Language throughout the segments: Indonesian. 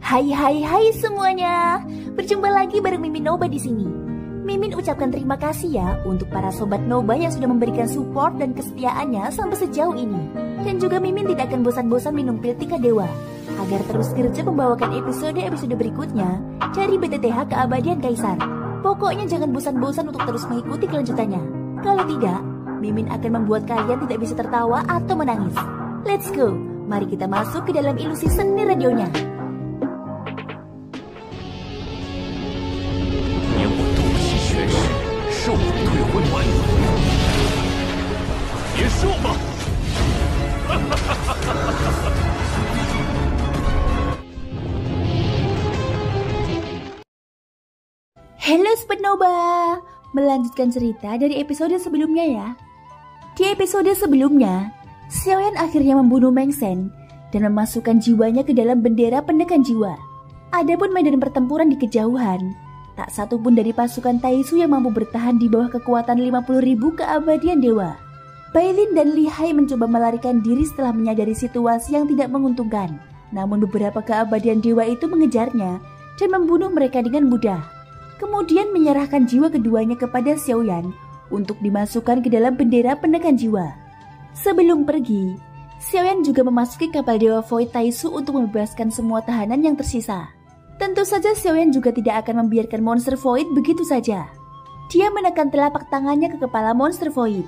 Hai semuanya. Berjumpa lagi bareng Mimin Noba di sini. Mimin ucapkan terima kasih ya untuk para sobat Noba yang sudah memberikan support dan kesetiaannya sampai sejauh ini. Dan juga Mimin tidak akan bosan-bosan minum pil Tika Dewa agar terus kerja membawakan episode-episode berikutnya dari BTTH Keabadian Kaisar. Pokoknya jangan bosan-bosan untuk terus mengikuti kelanjutannya. Kalau tidak, Mimin akan membuat kalian tidak bisa tertawa atau menangis. Let's go, mari kita masuk ke dalam ilusi seni radionya. Halo Sobat Noba, melanjutkan cerita dari episode sebelumnya ya. Di episode sebelumnya, Xiaoyan akhirnya membunuh Meng Shen dan memasukkan jiwanya ke dalam bendera penekan jiwa. Adapun medan pertempuran di kejauhan, tak satu pun dari pasukan Taisu yang mampu bertahan di bawah kekuatan 50.000 keabadian dewa. Bailin dan Li Hai mencoba melarikan diri setelah menyadari situasi yang tidak menguntungkan. Namun beberapa keabadian dewa itu mengejarnya dan membunuh mereka dengan mudah. Kemudian menyerahkan jiwa keduanya kepada Xiaoyan untuk dimasukkan ke dalam bendera penekan jiwa. Sebelum pergi, Xiaoyan juga memasuki kapal Dewa Void Taisu untuk membebaskan semua tahanan yang tersisa. Tentu saja Xiaoyan juga tidak akan membiarkan monster Void begitu saja. Dia menekan telapak tangannya ke kepala monster Void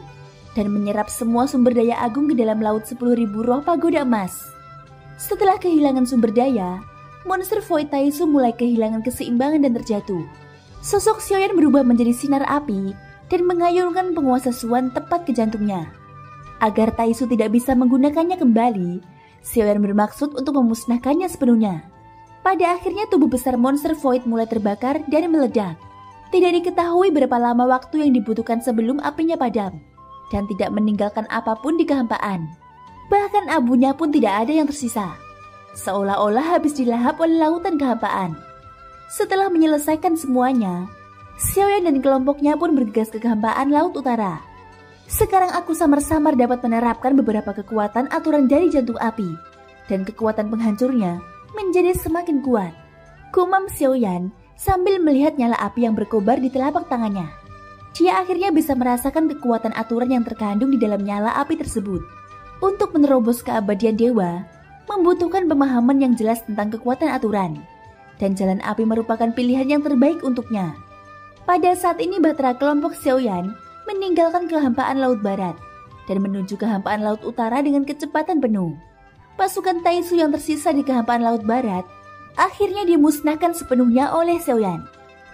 dan menyerap semua sumber daya agung ke dalam laut 10.000 roh pagoda emas. Setelah kehilangan sumber daya, monster Void Taisu mulai kehilangan keseimbangan dan terjatuh. Sosok Xiaoyan berubah menjadi sinar api dan mengayunkan penguasa Suan tepat ke jantungnya. Agar Taisu tidak bisa menggunakannya kembali, Xiaoyan bermaksud untuk memusnahkannya sepenuhnya. Pada akhirnya tubuh besar monster Void mulai terbakar dan meledak. Tidak diketahui berapa lama waktu yang dibutuhkan sebelum apinya padam, dan tidak meninggalkan apapun di kehampaan. Bahkan abunya pun tidak ada yang tersisa, seolah-olah habis dilahap oleh lautan kehampaan. Setelah menyelesaikan semuanya, Xiaoyan dan kelompoknya pun bergegas ke kehampaan Laut Utara. Sekarang aku samar-samar dapat menerapkan beberapa kekuatan aturan dari jantung api, dan kekuatan penghancurnya menjadi semakin kuat. Gumam Xiaoyan sambil melihat nyala api yang berkobar di telapak tangannya. Dia akhirnya bisa merasakan kekuatan aturan yang terkandung di dalam nyala api tersebut. Untuk menerobos keabadian dewa, membutuhkan pemahaman yang jelas tentang kekuatan aturan. Dan jalan api merupakan pilihan yang terbaik untuknya. Pada saat ini Batara kelompok Xiaoyan meninggalkan kehampaan Laut Barat dan menuju kehampaan Laut Utara dengan kecepatan penuh. Pasukan Taisu yang tersisa di kehampaan Laut Barat akhirnya dimusnahkan sepenuhnya oleh Xiaoyan.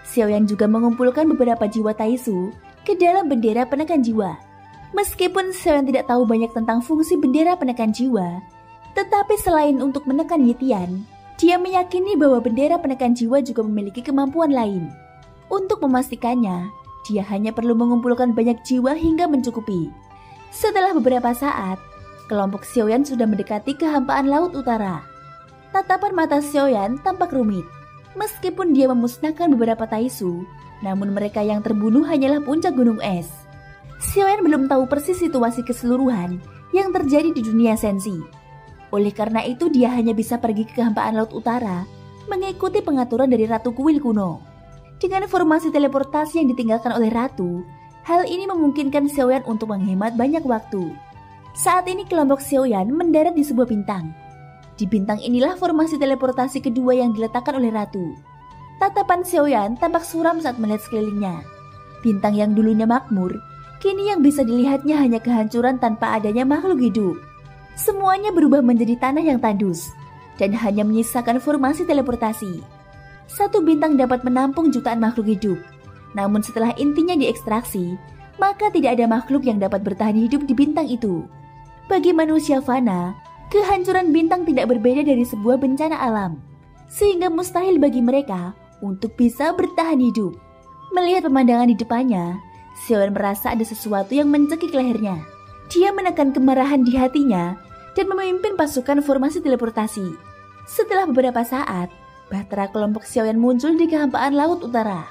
Xiaoyan juga mengumpulkan beberapa jiwa Taisu ke dalam bendera penekan jiwa. Meskipun Xiaoyan tidak tahu banyak tentang fungsi bendera penekan jiwa, tetapi selain untuk menekan Yitian, dia meyakini bahwa bendera penekan jiwa juga memiliki kemampuan lain. Untuk memastikannya, dia hanya perlu mengumpulkan banyak jiwa hingga mencukupi. Setelah beberapa saat, kelompok Xiaoyan sudah mendekati kehampaan Laut Utara. Tatapan mata Xiaoyan tampak rumit. Meskipun dia memusnahkan beberapa Taisu, namun mereka yang terbunuh hanyalah puncak gunung es. Xiaoyan belum tahu persis situasi keseluruhan yang terjadi di dunia sensi. Oleh karena itu dia hanya bisa pergi ke kehampaan Laut Utara mengikuti pengaturan dari Ratu Kuil kuno. Dengan formasi teleportasi yang ditinggalkan oleh Ratu, hal ini memungkinkan Xiaoyan untuk menghemat banyak waktu. Saat ini kelompok Xiaoyan mendarat di sebuah bintang. Di bintang inilah formasi teleportasi kedua yang diletakkan oleh Ratu. Tatapan Xiaoyan tampak suram saat melihat sekelilingnya. Bintang yang dulunya makmur, kini yang bisa dilihatnya hanya kehancuran tanpa adanya makhluk hidup. Semuanya berubah menjadi tanah yang tandus dan hanya menyisakan formasi teleportasi. Satu bintang dapat menampung jutaan makhluk hidup. Namun setelah intinya diekstraksi, maka tidak ada makhluk yang dapat bertahan hidup di bintang itu. Bagi manusia fana, kehancuran bintang tidak berbeda dari sebuah bencana alam, sehingga mustahil bagi mereka untuk bisa bertahan hidup. Melihat pemandangan di depannya, Xiaoyan merasa ada sesuatu yang mencekik lehernya. Dia menekan kemarahan di hatinya dan memimpin pasukan formasi teleportasi. Setelah beberapa saat, Batara kelompok Xiaoyan muncul di kehampaan Laut Utara.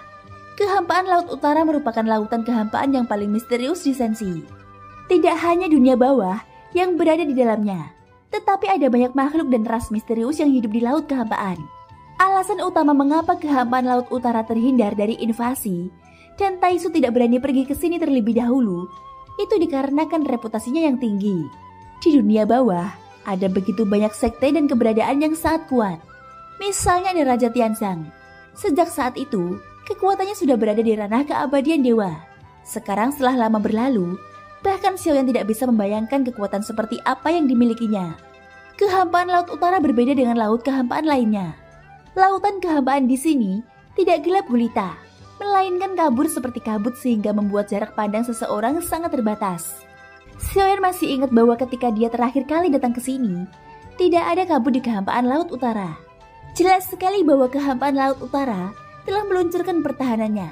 Kehampaan Laut Utara merupakan lautan kehampaan yang paling misterius di sensi. Tidak hanya dunia bawah yang berada di dalamnya, tetapi ada banyak makhluk dan ras misterius yang hidup di laut kehampaan. Alasan utama mengapa kehampaan Laut Utara terhindar dari invasi dan Taisu tidak berani pergi ke sini terlebih dahulu, itu dikarenakan reputasinya yang tinggi. Di dunia bawah, ada begitu banyak sekte dan keberadaan yang sangat kuat. Misalnya ada Raja Tianzang. Sejak saat itu, kekuatannya sudah berada di ranah keabadian dewa. Sekarang setelah lama berlalu, bahkan Xiaoyan tidak bisa membayangkan kekuatan seperti apa yang dimilikinya. Kehampaan Laut Utara berbeda dengan laut kehampaan lainnya. Lautan kehampaan di sini tidak gelap gulita, melainkan kabur seperti kabut sehingga membuat jarak pandang seseorang sangat terbatas. Xiaoyan masih ingat bahwa ketika dia terakhir kali datang ke sini, tidak ada kabut di kehampaan Laut Utara. Jelas sekali bahwa kehampaan Laut Utara telah meluncurkan pertahanannya.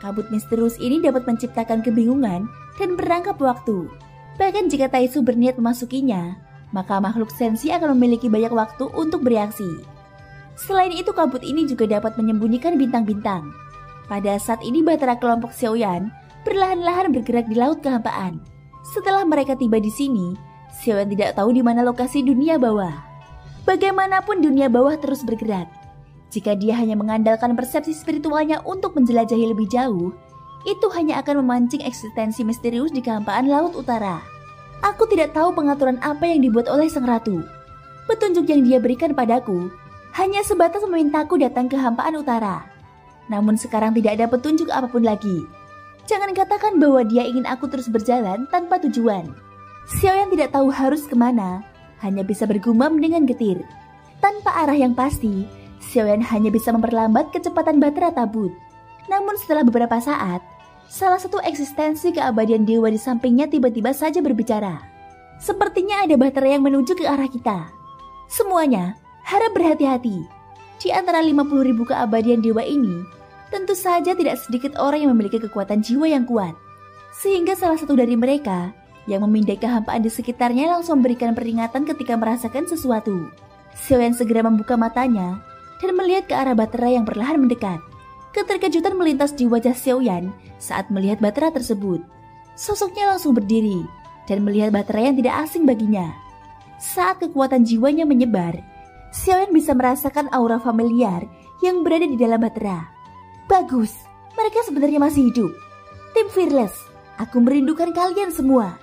Kabut misterius ini dapat menciptakan kebingungan dan perangkap waktu. Bahkan jika Taisu berniat memasukinya, maka makhluk sensi akan memiliki banyak waktu untuk bereaksi. Selain itu, kabut ini juga dapat menyembunyikan bintang-bintang. Pada saat ini Bahtera kelompok Xiaoyan perlahan-lahan bergerak di laut kehampaan. Setelah mereka tiba di sini, Xiaoyan tidak tahu di mana lokasi dunia bawah. Bagaimanapun dunia bawah terus bergerak. Jika dia hanya mengandalkan persepsi spiritualnya untuk menjelajahi lebih jauh, itu hanya akan memancing eksistensi misterius di kehampaan Laut Utara. Aku tidak tahu pengaturan apa yang dibuat oleh Sang Ratu. Petunjuk yang dia berikan padaku hanya sebatas memintaku datang ke kehampaan utara. Namun sekarang tidak ada petunjuk apapun lagi. Jangan katakan bahwa dia ingin aku terus berjalan tanpa tujuan. Xiaoyan tidak tahu harus kemana, hanya bisa bergumam dengan getir. Tanpa arah yang pasti, Xiaoyan hanya bisa memperlambat kecepatan Bahtera Tabut. Namun setelah beberapa saat, salah satu eksistensi keabadian dewa di sampingnya tiba-tiba saja berbicara. Sepertinya ada Bahtera yang menuju ke arah kita. Semuanya harap berhati-hati. Di antara 50.000 keabadian dewa ini, tentu saja tidak sedikit orang yang memiliki kekuatan jiwa yang kuat. Sehingga salah satu dari mereka yang memindai kehampaan di sekitarnya langsung memberikan peringatan ketika merasakan sesuatu. Xiaoyan segera membuka matanya dan melihat ke arah Bahtera yang perlahan mendekat. Keterkejutan melintas di wajah Xiaoyan saat melihat Bahtera tersebut. Sosoknya langsung berdiri dan melihat Bahtera yang tidak asing baginya. Saat kekuatan jiwanya menyebar, Xiaoyan bisa merasakan aura familiar yang berada di dalam Bahtera. Bagus, mereka sebenarnya masih hidup. Tim Fearless, aku merindukan kalian semua.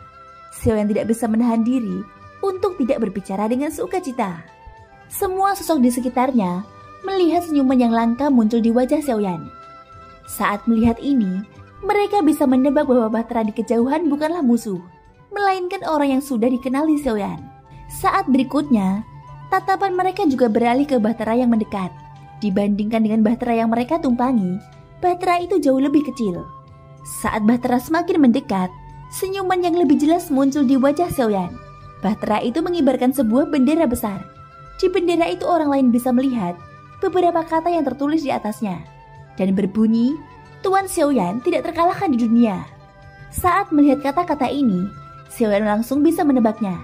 Xiaoyan tidak bisa menahan diri untuk tidak berbicara dengan sukacita. Semua sosok di sekitarnya melihat senyuman yang langka muncul di wajah Xiaoyan. Saat melihat ini, mereka bisa menebak bahwa Bahtera di kejauhan bukanlah musuh, melainkan orang yang sudah dikenali Xiaoyan. Saat berikutnya, tatapan mereka juga beralih ke Bahtera yang mendekat. Dibandingkan dengan Bahtera yang mereka tumpangi, Bahtera itu jauh lebih kecil. Saat Bahtera semakin mendekat, senyuman yang lebih jelas muncul di wajah Xiaoyan. Bahtera itu mengibarkan sebuah bendera besar. Di bendera itu orang lain bisa melihat beberapa kata yang tertulis di atasnya, dan berbunyi, Tuan Xiaoyan tidak terkalahkan di dunia. Saat melihat kata-kata ini, Xiaoyan langsung bisa menebaknya.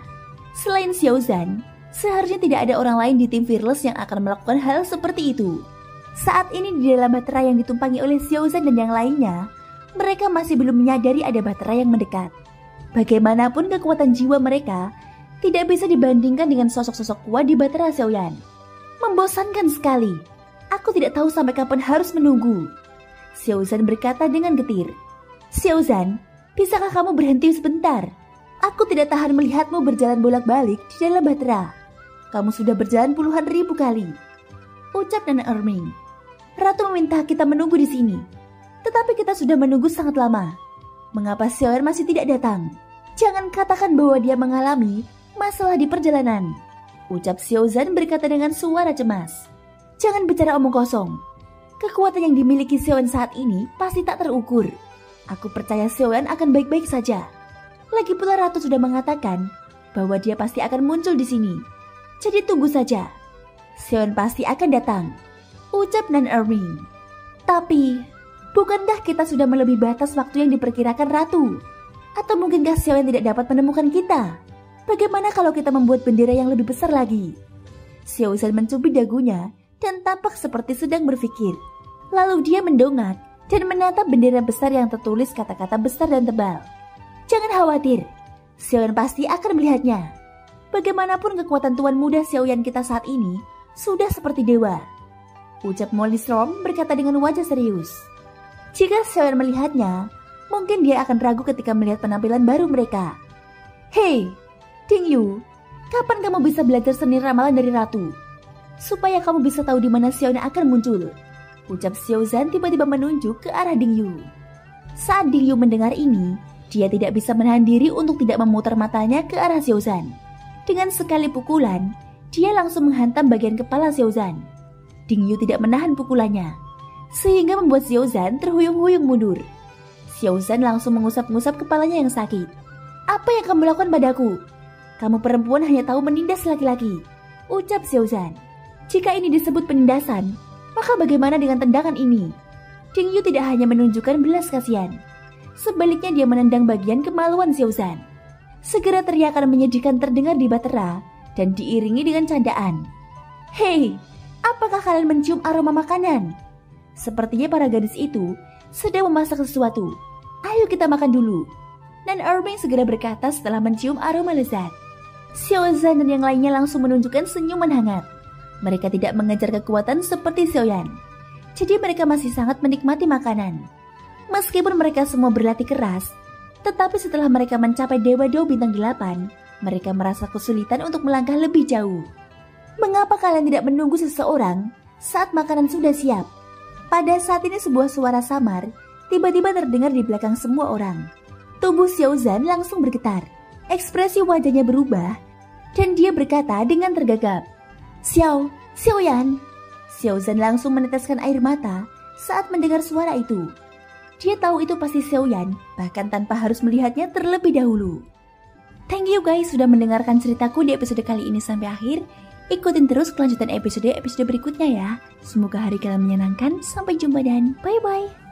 Selain Xiaozan, seharusnya tidak ada orang lain di tim Fearless yang akan melakukan hal seperti itu. Saat ini di dalam Bahtera yang ditumpangi oleh Xiaozan dan yang lainnya, mereka masih belum menyadari ada Bahtera yang mendekat. Bagaimanapun kekuatan jiwa mereka tidak bisa dibandingkan dengan sosok-sosok kuat di Bahtera Xiaoyan. Membosankan sekali. Aku tidak tahu sampai kapan harus menunggu. Xiaozan berkata dengan getir. Xiaozan, bisakah kamu berhenti sebentar? Aku tidak tahan melihatmu berjalan bolak-balik di dalam Bahtera. Kamu sudah berjalan puluhan ribu kali. Ucap Nenek Erming. Ratu meminta kita menunggu di sini. Tetapi kita sudah menunggu sangat lama. Mengapa Xiaoyan masih tidak datang? Jangan katakan bahwa dia mengalami masalah di perjalanan. Ucap Xiaozan berkata dengan suara cemas. Jangan bicara omong kosong. Kekuatan yang dimiliki Xiaoyan saat ini pasti tak terukur. Aku percaya Xiaoyan akan baik-baik saja. Lagi pula Ratu sudah mengatakan bahwa dia pasti akan muncul di sini. Jadi tunggu saja. Xiaoyan pasti akan datang. Ucap Nan Erming. Tapi, bukankah kita sudah melebihi batas waktu yang diperkirakan Ratu? Atau mungkinkah Xiaoyan tidak dapat menemukan kita? Bagaimana kalau kita membuat bendera yang lebih besar lagi? Xiaozan mencubit dagunya dan tampak seperti sedang berpikir. Lalu dia mendongak dan menatap bendera besar yang tertulis kata-kata besar dan tebal. Jangan khawatir, Xiaoyan pasti akan melihatnya. Bagaimanapun kekuatan tuan muda Xiaoyan kita saat ini sudah seperti dewa. ucap Molly Storm berkata dengan wajah serius. Jika Xiaoyan melihatnya, mungkin dia akan ragu ketika melihat penampilan baru mereka. Hei, Dingyu, kapan kamu bisa belajar seni ramalan dari ratu? Supaya kamu bisa tahu di mana Xiaoyan akan muncul, ucap Xiaozan tiba-tiba menunjuk ke arah Dingyu. Saat Dingyu mendengar ini, dia tidak bisa menahan diri untuk tidak memutar matanya ke arah Xiaozan. Dengan sekali pukulan, dia langsung menghantam bagian kepala Xiaozan. Dingyu tidak menahan pukulannya, sehingga membuat Xiaozan terhuyung-huyung mundur. Xiaozan langsung mengusap-ngusap kepalanya yang sakit. Apa yang kamu lakukan padaku? Kamu perempuan hanya tahu menindas laki-laki, ucap Xiaozan. Jika ini disebut penindasan, maka bagaimana dengan tendangan ini? Dingyu tidak hanya menunjukkan belas kasihan, sebaliknya dia menendang bagian kemaluan Xiaozan. Segera teriakan menyedihkan terdengar di Bahtera dan diiringi dengan candaan. Hei, apakah kalian mencium aroma makanan? Sepertinya para gadis itu sedang memasak sesuatu. Ayo kita makan dulu. Nan Erming segera berkata setelah mencium aroma lezat. Xiaozan dan yang lainnya langsung menunjukkan senyuman hangat. Mereka tidak mengejar kekuatan seperti Xiaoyan, jadi mereka masih sangat menikmati makanan. Meskipun mereka semua berlatih keras, tetapi setelah mereka mencapai Dewa Dao Bintang 8, mereka merasa kesulitan untuk melangkah lebih jauh. Mengapa kalian tidak menunggu seseorang saat makanan sudah siap? Pada saat ini sebuah suara samar tiba-tiba terdengar di belakang semua orang. Tubuh Xiaozan langsung bergetar, ekspresi wajahnya berubah, dan dia berkata dengan tergagap, Xiaoyan. Xiaozan langsung meneteskan air mata saat mendengar suara itu. Dia tahu itu pasti Xiaoyan, bahkan tanpa harus melihatnya terlebih dahulu. Thank you guys sudah mendengarkan ceritaku di episode kali ini sampai akhir. Ikutin terus kelanjutan episode berikutnya ya. Semoga hari kalian menyenangkan. Sampai jumpa dan bye-bye.